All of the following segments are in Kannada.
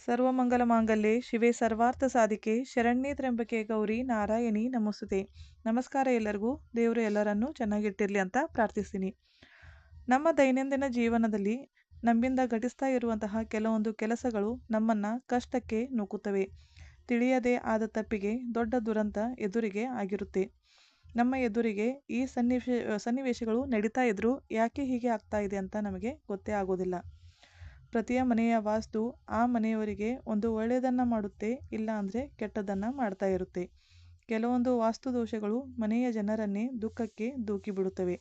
ಸರ್ವಮಂಗಲಮಾಂಗಲ್ಯೆ ಶಿವೆ ಸರ್ವಾರ್ಥ ಸಾಧಿಕೆ ಶರಣ್ಯೆ ತ್ರ್ಯಂಬಕೆ ಗೌರಿ ನಾರಾಯಣಿ ನಮೋಸ್ತುತೆ. ನಮಸ್ಕಾರ ಎಲ್ಲರಿಗೂ. ದೇವರು ಎಲ್ಲರನ್ನೂ ಚೆನ್ನಾಗಿಟ್ಟಿರಲಿ ಅಂತ ಪ್ರಾರ್ಥಿಸ್ತೀನಿ. ನಮ್ಮ ದೈನಂದಿನ ಜೀವನದಲ್ಲಿ ನಮ್ಮಿಂದ ಘಟಿಸ್ತಾ ಇರುವಂತಹ ಕೆಲವೊಂದು ಕೆಲಸಗಳು ನಮ್ಮನ್ನು ಕಷ್ಟಕ್ಕೆ ನೂಕುತ್ತವೆ. ತಿಳಿಯದೇ ಆದ ತಪ್ಪಿಗೆ ದೊಡ್ಡ ದುರಂತ ಎದುರಿಗೆ ಆಗಿರುತ್ತೆ. ನಮ್ಮ ಎದುರಿಗೆ ಈ ಸನ್ನಿವೇಶಗಳು ನಡೀತಾ ಇದ್ರೂ ಯಾಕೆ ಹೀಗೆ ಆಗ್ತಾ ಇದೆ ಅಂತ ನಮಗೆ ಗೊತ್ತೇ ಆಗೋದಿಲ್ಲ. ಪ್ರತಿಯ ಮನೆಯ ವಾಸ್ತು ಆ ಮನೆಯವರಿಗೆ ಒಂದು ಒಳ್ಳೆಯದನ್ನು ಮಾಡುತ್ತೆ, ಇಲ್ಲ ಅಂದರೆ ಕೆಟ್ಟದ್ದನ್ನು ಮಾಡ್ತಾ ಇರುತ್ತೆ. ಕೆಲವೊಂದು ವಾಸ್ತು ದೋಷಗಳು ಮನೆಯ ಜನರನ್ನೇ ದುಃಖಕ್ಕೆ ದೂಕಿಬಿಡುತ್ತವೆ.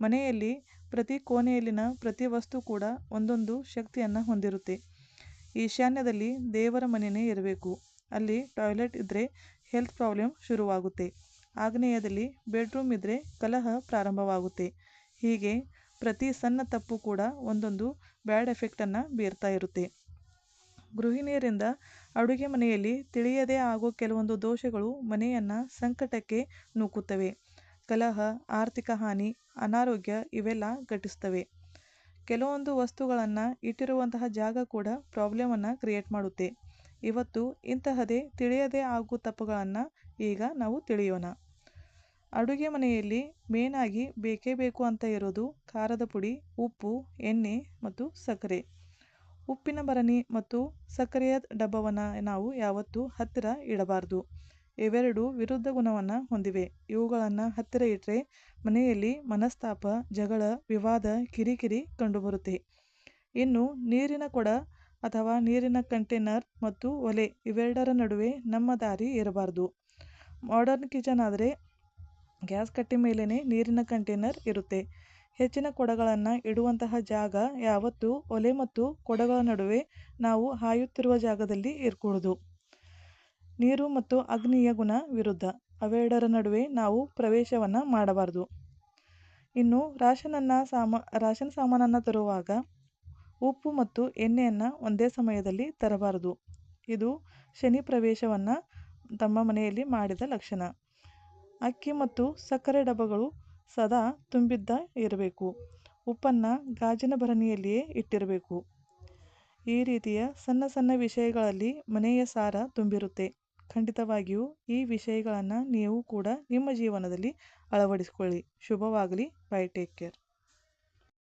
ಮನೆಯಲ್ಲಿ ಪ್ರತಿ ಕೋಣೆಯಲ್ಲಿನ ಪ್ರತಿ ವಸ್ತು ಕೂಡ ಒಂದೊಂದು ಶಕ್ತಿಯನ್ನು ಹೊಂದಿರುತ್ತೆ. ಈಶಾನ್ಯದಲ್ಲಿ ದೇವರ ಮನೆಯೇ ಇರಬೇಕು. ಅಲ್ಲಿ ಟಾಯ್ಲೆಟ್ ಇದ್ದರೆ ಹೆಲ್ತ್ ಪ್ರಾಬ್ಲಮ್ ಶುರುವಾಗುತ್ತೆ. ಆಗ್ನೇಯದಲ್ಲಿ ಬೆಡ್ರೂಮ್ ಇದ್ದರೆ ಕಲಹ ಪ್ರಾರಂಭವಾಗುತ್ತೆ. ಹೀಗೆ ಪ್ರತಿ ಸಣ್ಣ ತಪ್ಪು ಕೂಡ ಒಂದೊಂದು ಬ್ಯಾಡ್ ಎಫೆಕ್ಟನ್ನು ಬೀರ್ತಾ ಇರುತ್ತೆ. ಗೃಹಿಣಿಯರಿಂದ ಅಡುಗೆ ಮನೆಯಲ್ಲಿ ತಿಳಿಯದೇ ಆಗೋ ಕೆಲವೊಂದು ದೋಷಗಳು ಮನೆಯನ್ನು ಸಂಕಟಕ್ಕೆ ನೂಕುತ್ತವೆ. ಕಲಹ, ಆರ್ಥಿಕ ಹಾನಿ, ಅನಾರೋಗ್ಯ ಇವೆಲ್ಲ ಘಟಿಸ್ತವೆ. ಕೆಲವೊಂದು ವಸ್ತುಗಳನ್ನು ಇಟ್ಟಿರುವಂತಹ ಜಾಗ ಕೂಡ ಪ್ರಾಬ್ಲಮನ್ನು ಕ್ರಿಯೇಟ್ ಮಾಡುತ್ತೆ. ಇವತ್ತು ಇಂತಹದೇ ತಿಳಿಯದೇ ಆಗೋ ತಪ್ಪುಗಳನ್ನು ಈಗ ನಾವು ತಿಳಿಯೋಣ. ಅಡುಗೆ ಮನೆಯಲ್ಲಿ ಮೇನಾಗಿ ಬೇಕೇ ಬೇಕು ಅಂತ ಇರೋದು ಖಾರದ ಪುಡಿ, ಉಪ್ಪು, ಎಣ್ಣೆ ಮತ್ತು ಸಕ್ಕರೆ. ಉಪ್ಪಿನ ಭರಣಿ ಮತ್ತು ಸಕ್ಕರೆಯ ಡಬ್ಬವನ್ನು ನಾವು ಯಾವತ್ತೂ ಹತ್ತಿರ ಇಡಬಾರ್ದು. ಇವೆರಡು ವಿರುದ್ಧ ಗುಣವನ್ನು ಹೊಂದಿವೆ. ಇವುಗಳನ್ನು ಹತ್ತಿರ ಇಟ್ಟರೆ ಮನೆಯಲ್ಲಿ ಮನಸ್ತಾಪ, ಜಗಳ, ವಿವಾದ, ಕಿರಿಕಿರಿ ಕಂಡುಬರುತ್ತೆ. ಇನ್ನು ನೀರಿನ ಕೊಡ ಅಥವಾ ನೀರಿನ ಕಂಟೈನರ್ ಮತ್ತು ಒಲೆ ಇವೆರಡರ ನಡುವೆ ನಮ್ಮ ದಾರಿ ಇರಬಾರ್ದು. ಮಾಡರ್ನ್ ಕಿಚನ್ ಆದರೆ ಗ್ಯಾಸ್ ಕಟ್ಟೆ ಮೇಲೇ ನೀರಿನ ಕಂಟೈನರ್ ಇರುತ್ತೆ. ಹೆಚ್ಚಿನ ಕೊಡಗಳನ್ನು ಇಡುವಂತಹ ಜಾಗ ಯಾವತ್ತೂ ಒಲೆ ಮತ್ತು ಕೊಡಗಳ ನಡುವೆ ನಾವು ಹಾಯುತ್ತಿರುವ ಜಾಗದಲ್ಲಿ ಇರಕೂಡದು. ನೀರು ಮತ್ತು ಅಗ್ನಿಯ ಗುಣ ವಿರುದ್ಧ, ಅವೆರಡರ ನಡುವೆ ನಾವು ಪ್ರವೇಶವನ್ನು ಮಾಡಬಾರ್ದು. ಇನ್ನು ರಾಷನ್ ಸಾಮಾನನ್ನು ತರುವಾಗ ಉಪ್ಪು ಮತ್ತು ಎಣ್ಣೆಯನ್ನು ಒಂದೇ ಸಮಯದಲ್ಲಿ ತರಬಾರದು. ಇದು ಶನಿ ಪ್ರವೇಶವನ್ನು ತಮ್ಮ ಮನೆಯಲ್ಲಿ ಮಾಡಿದ ಲಕ್ಷಣ. ಅಕ್ಕಿ ಮತ್ತು ಸಕ್ಕರೆ ಡಬ್ಬಗಳು ಸದಾ ತುಂಬಿದ್ದ ಇರಬೇಕು. ಉಪ್ಪನ್ನು ಗಾಜಿನ ಭರಣಿಯಲ್ಲಿಯೇ ಇಟ್ಟಿರಬೇಕು. ಈ ರೀತಿಯ ಸಣ್ಣ ಸಣ್ಣ ವಿಷಯಗಳಲ್ಲಿ ಮನೆಯ ಸಾರ ತುಂಬಿರುತ್ತೆ. ಖಂಡಿತವಾಗಿಯೂ ಈ ವಿಷಯಗಳನ್ನು ನೀವು ಕೂಡ ನಿಮ್ಮ ಜೀವನದಲ್ಲಿ ಅಳವಡಿಸಿಕೊಳ್ಳಿ. ಶುಭವಾಗಲಿ. ಬೈ. Take care.